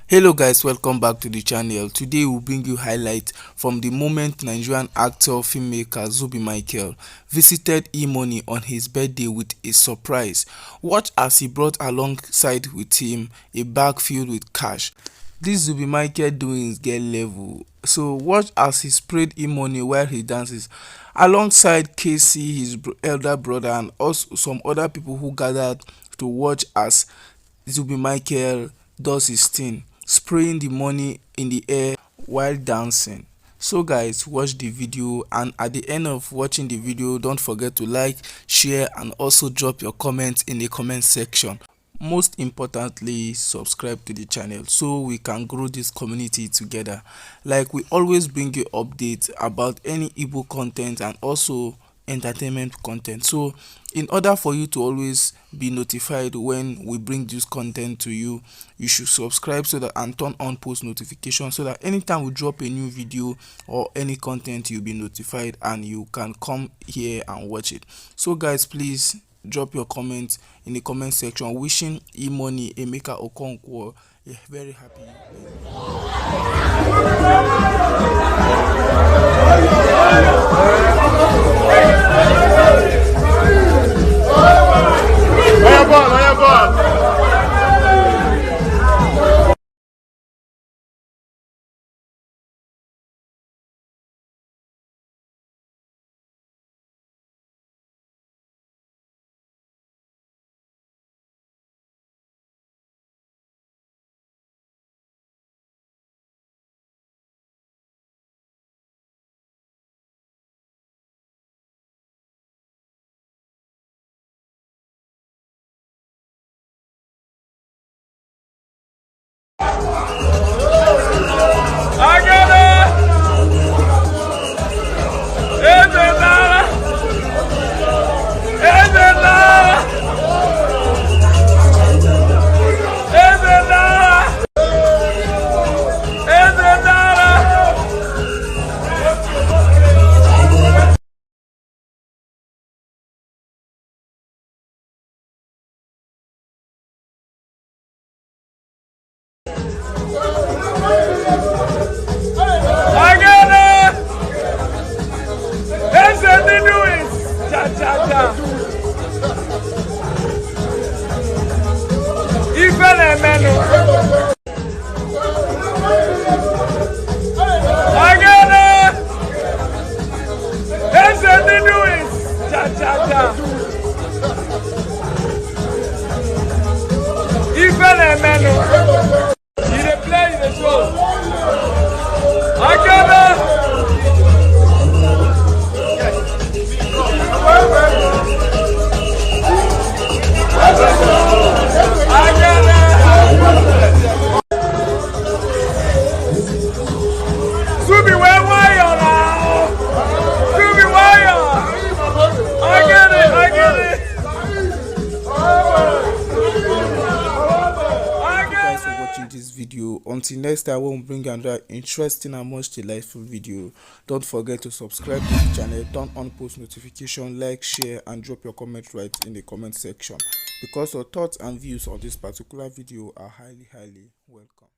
Hello guys, welcome back to the channel. Today we'll bring you highlights from the moment Nigerian actor filmmaker Zubby Michael visited E-Money on his birthday with a surprise. Watch as he brought alongside with him a bag filled with cash. This Zubby Michael doings get level. So watch as he sprayed E-Money while he dances alongside Casey, his elder brother, and also some other people who gathered to watch as Zubby Michael does his thing, spraying the money in the air while dancing. So guys, watch the video, and at the end of watching the video, don't forget to like, share, and also drop your comments in the comment section. Most importantly, subscribe to the channel so we can grow this community together. Like, we always bring you updates about any Igbo content and also entertainment content. So in order for you to always be notified when we bring this content to you, you should subscribe so that and turn on post notifications so that anytime we drop a new video or any content, you'll be notified and you can come here and watch it. So guys, please drop your comments in the comment section wishing E-Money Emeka Okonkwo a very happy this video. Until next time, when we bring another interesting and most delightful video, don't forget to subscribe to the channel, turn on post notification, like, share, and drop your comment right in the comment section, because your thoughts and views on this particular video are highly welcome.